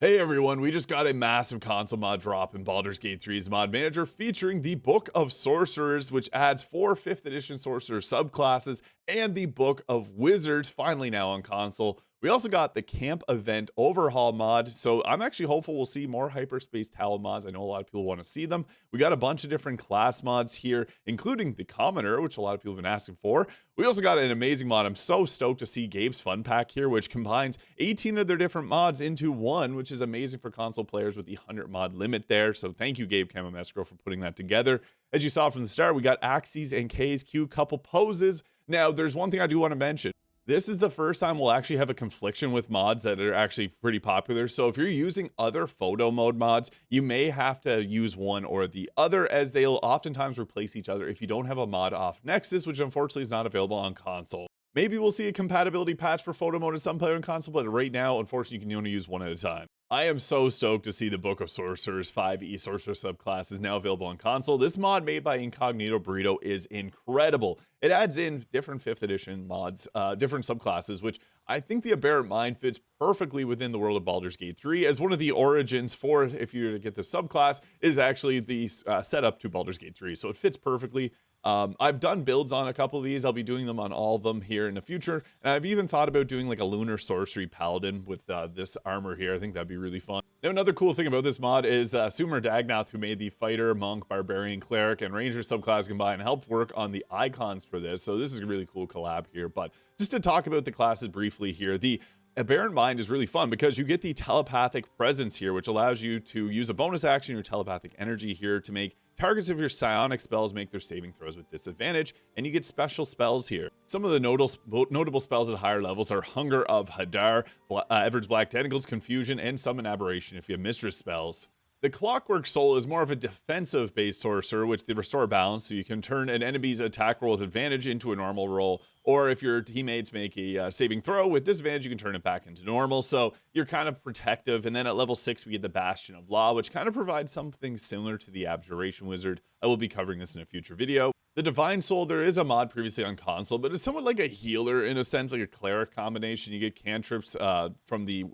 Hey everyone, we just got a massive console mod drop in Baldur's Gate 3's mod manager featuring the Book of Sorcerers, which adds 4 5th edition Sorcerer subclasses, and the Book of Wizards, finally now on console. We also got the Camp Event Overhaul mod, so I'm actually hopeful we'll see more Hyperspace Towel mods. I know a lot of people want to see them. We got a bunch of different class mods here, including the Commoner, which a lot of people have been asking for. We also got an amazing mod. I'm so stoked to see Gabe's Fun Pack here, which combines 18 of their different mods into one, which is amazing for console players with the 100 mod limit there. So thank you, GabeCamomescro, for putting that together. As you saw from the start, we got Axes and K's Q couple poses. Now, there's one thing I do want to mention. This is the first time we'll actually have a confliction with mods that are actually pretty popular. So if you're using other photo mode mods, you may have to use one or the other, as they'll oftentimes replace each other if you don't have a mod off Nexus, which unfortunately is not available on console. Maybe we'll see a compatibility patch for photo mode in some player on console, but right now, unfortunately, you can only use one at a time. I am so stoked to see the Book of Sorcerers 5e Sorcerer subclass is now available on console. This mod made by Incognito Burrito is incredible. It adds in different 5th edition mods, different subclasses, which I think the Aberrant Mind fits perfectly within the world of Baldur's Gate 3, as one of the origins for it, if you were to get this subclass, is actually the setup to Baldur's Gate 3. So it fits perfectly. I've done builds on a couple of these. I'll be doing them on all of them here in the future. And I've even thought about doing like a Lunar Sorcery Paladin with this armor here. I think that'd be really fun. Now, another cool thing about this mod is Sumer Dagnath, who made the Fighter, Monk, Barbarian, Cleric, and Ranger subclass combined, helped work on the icons for this. So this is a really cool collab here. But just to talk about the classes briefly here, the Aberrant Mind is really fun because you get the Telepathic Presence here, which allows you to use a bonus action, your telepathic energy here, to make targets of your psionic spells make their saving throws with disadvantage, and you get special spells here. Some of the notable spells at higher levels are Hunger of Hadar, Ever's Black Tentacles, Confusion, and Summon Aberration if you have Mistress spells. The Clockwork Soul is more of a defensive-based sorcerer, which they restore balance, so you can turn an enemy's attack roll with advantage into a normal roll, or if your teammates make a saving throw with disadvantage, you can turn it back into normal, so you're kind of protective. And then at level 6, we get the Bastion of Law, which kind of provides something similar to the Abjuration Wizard. I will be covering this in a future video. The Divine Soul, there is a mod previously on console, but it's somewhat like a healer in a sense, like a Cleric combination. You get cantrips from the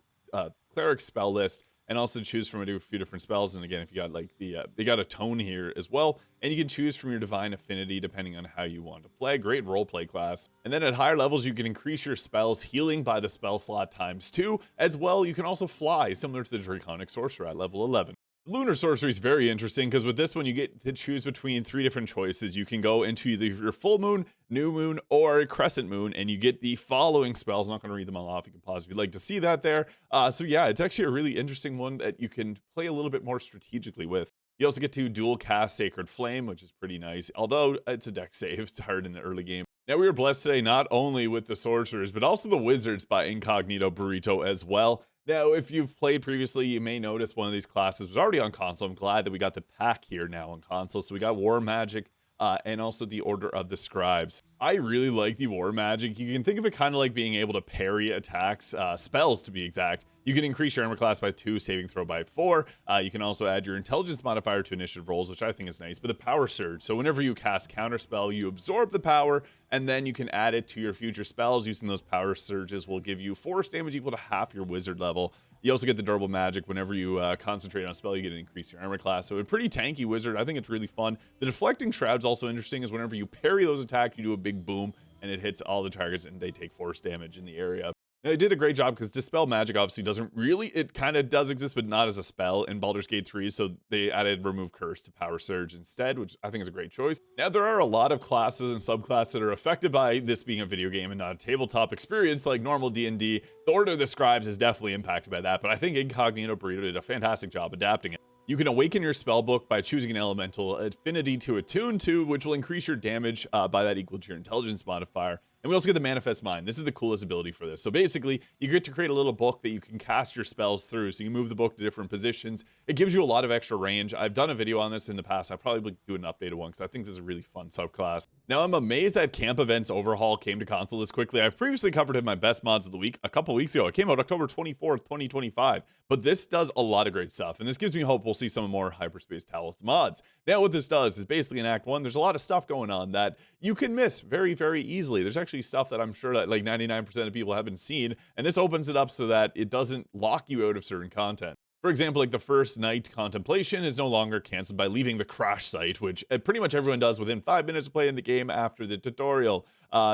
Cleric spell list, and also choose from a few different spells. And again, if you got like they got a tone here as well, and you can choose from your divine affinity depending on how you want to play. Great roleplay class. And then at higher levels, you can increase your spells healing by the spell slot ×2. As well, you can also fly, similar to the Draconic Sorcerer at level 11. Lunar Sorcery is very interesting because with this one, you get to choose between 3 different choices. You can go into either your full moon, new moon, or crescent moon, and you get the following spells. I'm not going to read them all off. You can pause if you'd like to see that there. So yeah, it's actually a really interesting one that you can play a little bit more strategically with. You also get to dual cast Sacred Flame, which is pretty nice, although it's a deck save. It's hard in the early game. Now, we were blessed today not only with the Sorcerers, but also the Wizards by Incognito Burrito as well. Now, if you've played previously, you may notice one of these classes was already on console. I'm glad that we got the pack here now on console. So we got War Magic and also the Order of the Scribes. I really like the War Magic. You can think of it kind of like being able to parry attacks, spells to be exact. You can increase your armor class by 2, saving throw by 4. You can also add your intelligence modifier to initiative rolls, which I think is nice. But the power surge. So whenever you cast counterspell, you absorb the power, and then you can add it to your future spells. Using those power surges will give you force damage equal to half your wizard level. You also get the durable magic. Whenever you concentrate on a spell, you get to increase your armor class. So a pretty tanky wizard. I think it's really fun. The deflecting shroud's also interesting, is whenever you parry those attacks, you do a big boom, and it hits all the targets, and they take force damage in the area. Now, they did a great job because Dispel Magic obviously doesn't really, it kind of does exist, but not as a spell in Baldur's Gate 3. So they added Remove Curse to Power Surge instead, which I think is a great choice. Now, there are a lot of classes and subclasses that are affected by this being a video game and not a tabletop experience like normal D&D. The Order of the Scribes is definitely impacted by that, but I think Incognito Burrito did a fantastic job adapting it. You can awaken your spellbook by choosing an elemental affinity to attune to, which will increase your damage by that equal to your intelligence modifier. And we also get the Manifest Mind. This is the coolest ability for this. So basically, you get to create a little book that you can cast your spells through. So you move the book to different positions. It gives you a lot of extra range. I've done a video on this in the past. I'll probably do an updated one because I think this is a really fun subclass. Now, I'm amazed that Camp Events Overhaul came to console this quickly. I've previously covered in my best mods of the week a couple weeks ago. It came out October 24th, 2025. But this does a lot of great stuff, and this gives me hope we'll see some more Hyperspace Talos mods. Now, what this does is basically in Act 1, there's a lot of stuff going on that you can miss very, very easily. There's actually stuff that I'm sure that like 99% of people haven't seen, and this opens it up so that it doesn't lock you out of certain content. For example, like the first night contemplation is no longer canceled by leaving the crash site, which pretty much everyone does within 5 minutes of playing the game after the tutorial.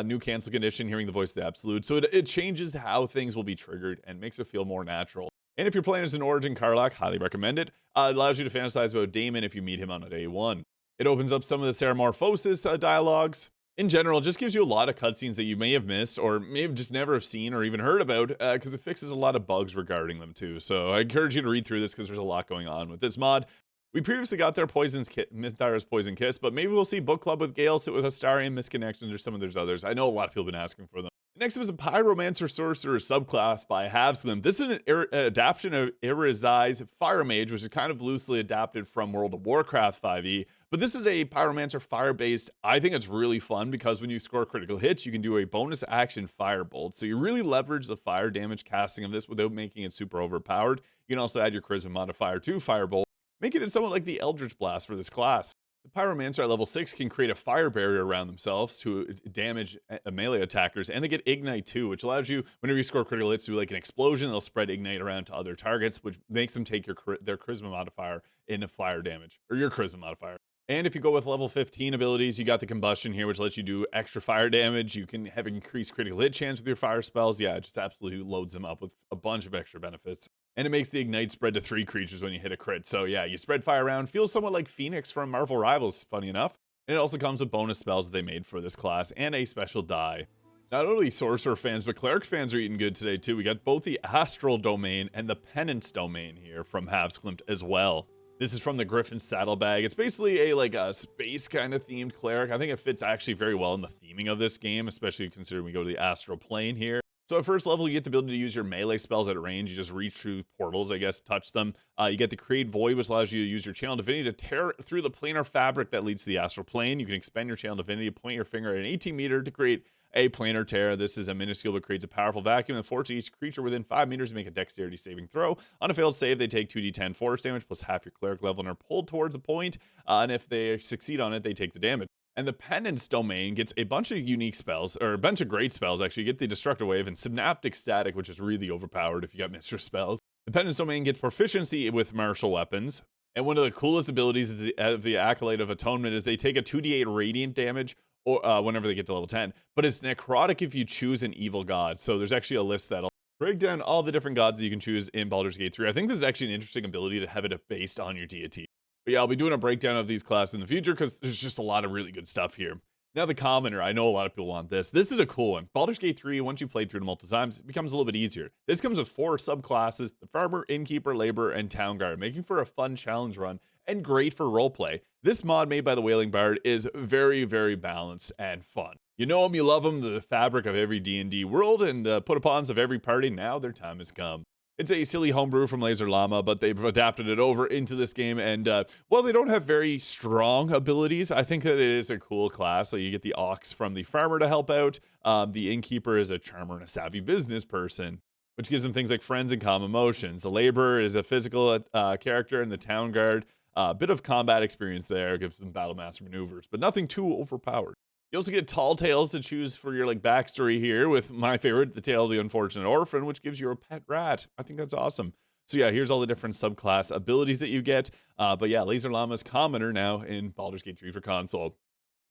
New cancel condition, hearing the voice of the absolute. So it changes how things will be triggered and makes it feel more natural. And if you're playing as an Origin Karlach, highly recommend it. It allows you to fantasize about Daemon if you meet him on day 1. It opens up some of the Ceramorphosis dialogues. In general, it just gives you a lot of cutscenes that you may have missed or may have just never have seen or even heard about because it fixes a lot of bugs regarding them too. So I encourage you to read through this because there's a lot going on with this mod. We previously got their Mythara's Poison Kiss, but maybe we'll see Book Club with Gale, sit with Astarian, Misconnections, or some of those others. I know a lot of people have been asking for them. Next up is a Pyromancer Sorcerer subclass by Havslim. This is an adaptation of Irizai's Fire Mage, which is kind of loosely adapted from World of Warcraft 5e. But this is a Pyromancer fire-based. I think it's really fun because when you score critical hits, you can do a bonus action firebolt. So you really leverage the fire damage casting of this without making it super overpowered. You can also add your charisma modifier to firebolt, making it somewhat like the Eldritch Blast for this class. The Pyromancer at level 6 can create a fire barrier around themselves to damage melee attackers, and they get Ignite too, which allows you, whenever you score critical hits, to like an explosion, they'll spread Ignite around to other targets, which makes them take their charisma modifier into fire damage, or your charisma modifier. And if you go with level 15 abilities, you got the Combustion here, which lets you do extra fire damage. You can have increased critical hit chance with your fire spells. Yeah, it just absolutely loads them up with a bunch of extra benefits. And it makes the Ignite spread to 3 creatures when you hit a crit. So yeah, you spread fire around. Feels somewhat like Phoenix from Marvel Rivals, funny enough. And it also comes with bonus spells that they made for this class and a special die. Not only Sorcerer fans, but Cleric fans are eating good today too. We got both the Astral domain and the Penance domain here from Havslim as well. This is from the Griffin Saddlebag. It's basically a space kind of themed cleric. I think it fits actually very well in the theming of this game, especially considering we go to the astral plane here. So at first level, you get the ability to use your melee spells at range. You just reach through portals, I guess, touch them. You get the Create Void, which allows you to use your Channel Divinity to tear through the planar fabric that leads to the astral plane. You can expend your Channel Divinity, point your finger at an 18 meter to create a planar tear. This is a minuscule that creates a powerful vacuum and forces each creature within 5 meters to make a dexterity saving throw. On a failed save, they take 2d10 force damage plus half your cleric level and are pulled towards a point. And if they succeed on it, they take the damage. And the Penance domain gets a bunch of unique spells, or a bunch of great spells, actually. You get the Destructive Wave and Synaptic Static, which is really overpowered if you got Mistress spells. The Penance domain gets proficiency with martial weapons. And one of the coolest abilities of the Acolyte of Atonement is they take a 2d8 radiant damage or whenever they get to level 10. But it's necrotic if you choose an evil god. So there's actually a list that'll break down all the different gods that you can choose in Baldur's Gate 3. I think this is actually an interesting ability to have it based on your deity. But yeah, I'll be doing a breakdown of these classes in the future because there's just a lot of really good stuff here. Now the Commoner, I know a lot of people want this. This is a cool one. Baldur's Gate 3, once you've played through it multiple times, it becomes a little bit easier. This comes with 4 subclasses, the Farmer, Innkeeper, Laborer, and Town Guard, making for a fun challenge run and great for roleplay. This mod made by the Wailing Bard is very, very balanced and fun. You know them, you love them, the fabric of every D&D world and put-upons of every party. Now their time has come. It's a silly homebrew from LaserLlama, but they've adapted it over into this game. And while they don't have very strong abilities, I think that it is a cool class. So you get the Ox from the Farmer to help out. The Innkeeper is a charmer and a savvy business person, which gives them things like friends and calm emotions. The Laborer is a physical character, and the Town Guard, a bit of combat experience there, gives them battle master maneuvers, but nothing too overpowered. You also get Tall Tales to choose for your backstory here, with my favorite, the Tale of the Unfortunate Orphan, which gives you a pet rat. I think that's awesome. So yeah, here's all the different subclass abilities that you get. But yeah, LaserLlama's Commoner now in Baldur's Gate 3 for console.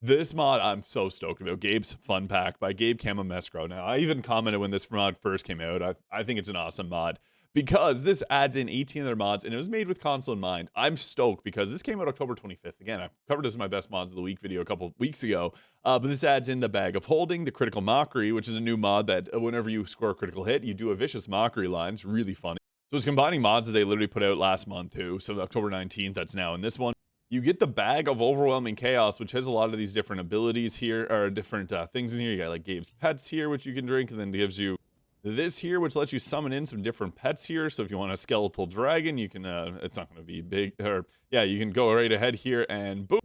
This mod I'm so stoked about. Gabe's Fun Pack by GabeCamomescro. Now, I even commented when this mod first came out. I think it's an awesome mod, because this adds in 18 other mods, and it was made with console in mind. I'm stoked because this came out October 25th. Again, I covered this in my Best Mods of the Week video a couple of weeks ago, but this adds in the Bag of Holding, the Critical Mockery, which is a new mod that whenever you score a critical hit, you do a Vicious Mockery line. It's really funny. So it's combining mods that they literally put out last month too, so October 19th, that's now in this one. You get the Bag of Overwhelming Chaos, which has a lot of these different abilities here, or different things in here. You got Gabe's Pets here, which you can drink, and then gives you this here, which lets you summon in some different pets here. So if you want a skeletal dragon, you can, it's not going to be big, or yeah, you can go right ahead here and boom.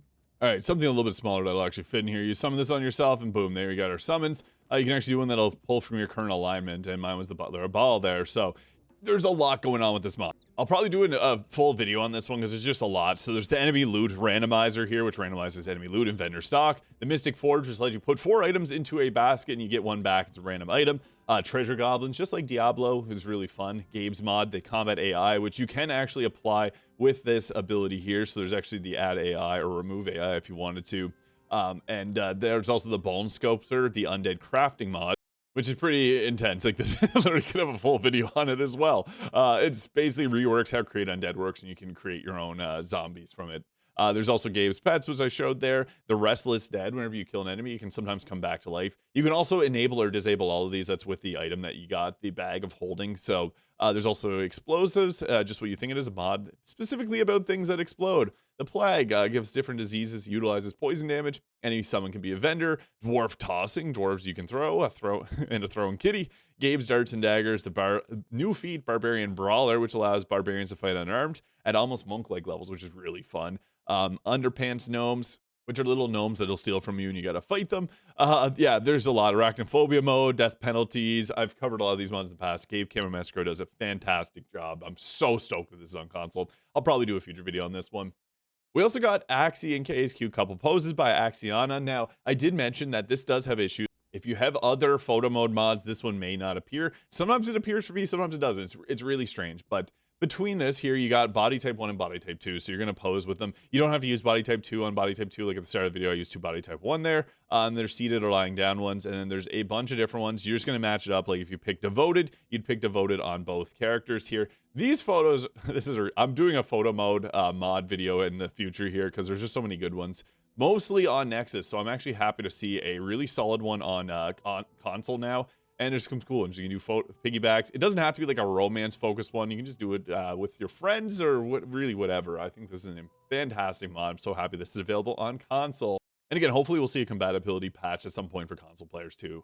All right, something a little bit smaller that'll actually fit in here. You summon this on yourself, and boom, there you got our summons. You can actually do one that'll pull from your current alignment, and mine was the Butler of Baal there. So there's a lot going on with this mod. I'll probably do a full video on this one because there's just a lot. So there's the enemy loot randomizer here, which randomizes enemy loot and vendor stock. The Mystic Forge, which lets you put 4 items into a basket and you get 1 back. It's a random item. Treasure Goblins, just like Diablo, is really fun. Gabe's mod, the Combat AI, which you can actually apply with this ability here. So there's actually the Add AI or Remove AI if you wanted to. There's also the Bone Sculptor, the Undead Crafting mod, which is pretty intense. Like this, literally could have a full video on it as well. It's basically reworks how Create Undead works, and you can create your own zombies from it. There's also Gabe's Pets, which I showed there. The Restless Dead, whenever you kill an enemy, you can sometimes come back to life. You can also enable or disable all of these. That's with the item that you got, the Bag of Holding. So there's also Explosives, just what you think it is, a mod specifically about things that explode. The Plague gives different diseases, utilizes poison damage. Any summon can be a vendor. Dwarf Tossing, dwarves you can throw, and a throwing kitty. Gabe's Darts and Daggers, the new feat, Barbarian Brawler, which allows barbarians to fight unarmed at almost monk-like levels, which is really fun. Underpants Gnomes, which are little gnomes that'll steal from you and you gotta fight them. Yeah, there's a lot. Arachnophobia mode, death penalties. I've covered a lot of these mods in the past. GabeCamomescro does a fantastic job. I'm so stoked that this is on console. I'll probably do a future video on this one. We also got Axie and KSQ couple poses by Axiana. Now, I did mention that this does have issues. If you have other photo mode mods, this one may not appear. Sometimes it appears for me, sometimes it doesn't. It's really strange, but between this here, you got body type 1 and body type 2, so you're going to pose with them. You don't have to use body type 2 on body type 2. Like at the start of the video, I used 2 body type 1 there. And there's seated or lying down ones, and then there's a bunch of different ones. You're just going to match it up. Like if you pick devoted, you'd pick devoted on both characters here. These photos, I'm doing a photo mode mod video in the future here because there's just so many good ones. Mostly on Nexus, so I'm actually happy to see a really solid one on console now. And there's some cool ones. You can do piggybacks. It doesn't have to be like a romance-focused one. You can just do it with your friends or really whatever. I think this is a fantastic mod. I'm so happy this is available on console. And again, hopefully we'll see a compatibility patch at some point for console players too.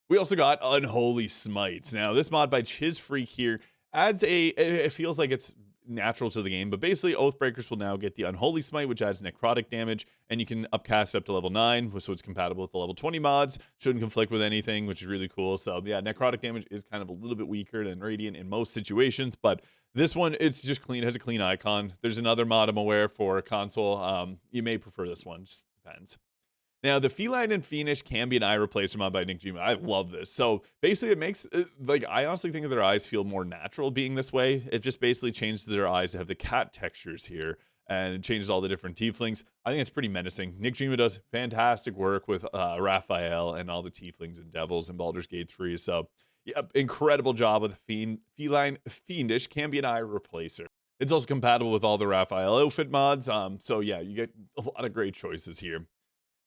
We also got Unholy Smite. Now, this mod by Chizfreak here adds it feels like it's natural to the game, but basically Oathbreakers will now get the Unholy Smite, which adds necrotic damage, and you can upcast up to level 9, so it's compatible with the level 20 mods. Shouldn't conflict with anything, which is really cool. So yeah, necrotic damage is kind of a little bit weaker than Radiant in most situations, but this one, it's just clean, it has a clean icon. There's another mod I'm aware for console. You may prefer this one, just depends. Now, the Feline Fiendish Cambion eye replacer mod by Nick Gima. I love this. So basically it makes, like, I honestly think that their eyes feel more natural being this way. It just basically changes their eyes to have the cat textures here, and it changes all the different tieflings. I think it's pretty menacing. Nick Gima does fantastic work with Raphael and all the tieflings and devils in Baldur's Gate 3. So, yeah, incredible job with the Feline Fiendish Cambion eye replacer. It's also compatible with all the Raphael outfit mods. So yeah, you get a lot of great choices here.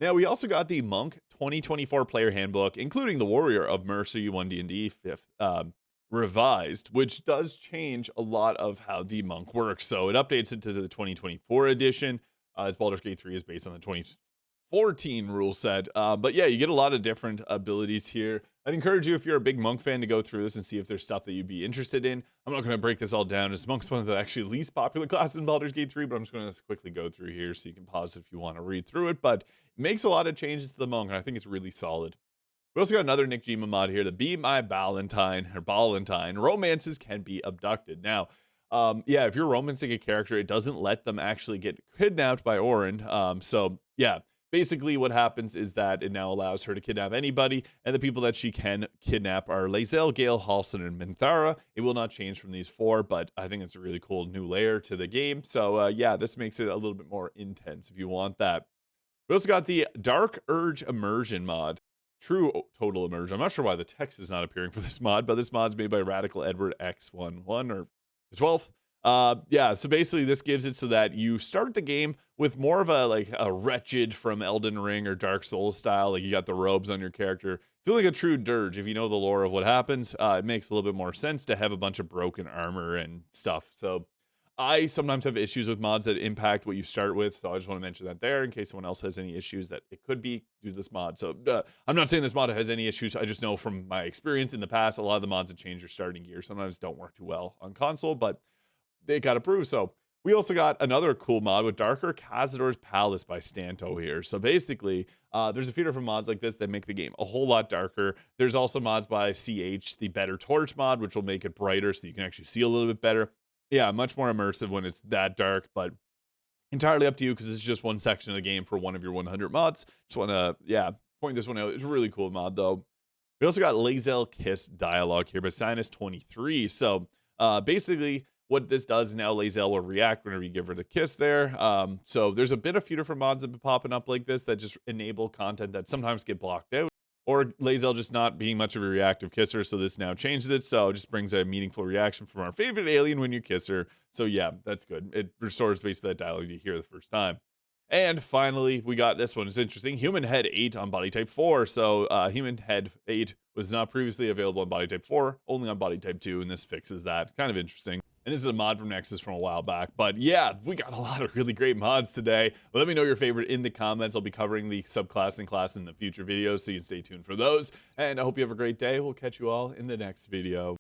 Now, we also got the Monk 2024 Player Handbook, including the Warrior of Mercy 1D&D 5th revised, which does change a lot of how the Monk works. So it updates it to the 2024 edition, as Baldur's Gate 3 is based on the 2014 rule set. But yeah, you get a lot of different abilities here. I'd encourage you, if you're a big Monk fan, to go through this and see if there's stuff that you'd be interested in. I'm not going to break this all down, as Monk's one of the actually least popular classes in Baldur's Gate 3, but I'm just going to quickly go through here so you can pause if you want to read through it. But it makes a lot of changes to the Monk, and I think it's really solid. We also got another Nick Gima mod here, the Be My Bhaalentine, or Bhaalentine. Romances can be abducted. Now, yeah, if you're romancing a character, it doesn't let them actually get kidnapped by Orin. So yeah, basically what happens is that it now allows her to kidnap anybody, and the people that she can kidnap are Laezel, Gale, Halsin, and Minthara. It will not change from these 4, but I think it's a really cool new layer to the game. So yeah, this makes it a little bit more intense if you want that. We also got the Dark Urge Immersion mod. True total immersion. I'm not sure why the text is not appearing for this mod, but this mod's made by Radical Edward X11 or the 12th. Yeah, so basically this gives it so that you start the game with more of a wretched from Elden Ring or Dark Souls style. Like you got the robes on your character. Feel like a true dirge. If you know the lore of what happens, it makes a little bit more sense to have a bunch of broken armor and stuff. So I sometimes have issues with mods that impact what you start with, so I just want to mention that there in case someone else has any issues that it could be due to this mod. So I'm not saying this mod has any issues. I just know from my experience in the past, a lot of the mods that change your starting gear sometimes don't work too well on console, but they got approved. So We also got another cool mod with Darker Cazador's Palace by Stanto here. So basically, there's a few different mods like this that make the game a whole lot darker. There's also mods by CH, the Better Torch mod, which will make it brighter so you can actually see a little bit better. Yeah, much more immersive when it's that dark, but entirely up to you because it's just one section of the game for one of your 100 mods. Just want to, yeah, point this one out. It's a really cool mod, though. We also got Laezel Kiss Dialogue here by Sinus23. So basically, what this does now, Laezel will react whenever you give her the kiss there. So there's a few different mods that have been popping up like this that just enable content that sometimes get blocked out. Or Laezel just not being much of a reactive kisser, so this now changes it. So it just brings a meaningful reaction from our favorite alien when you kiss her. So yeah, that's good. It restores basically that dialogue you hear the first time. And finally, we got this one. It's interesting. Human Head 8 on Body Type 4. So Human Head 8 was not previously available on Body Type 4, only on Body Type 2, and this fixes that. Kind of interesting. And this is a mod from Nexus from a while back. But yeah, we got a lot of really great mods today. Let me know your favorite in the comments. I'll be covering the subclass and class in the future videos, so you can stay tuned for those. And I hope you have a great day. We'll catch you all in the next video.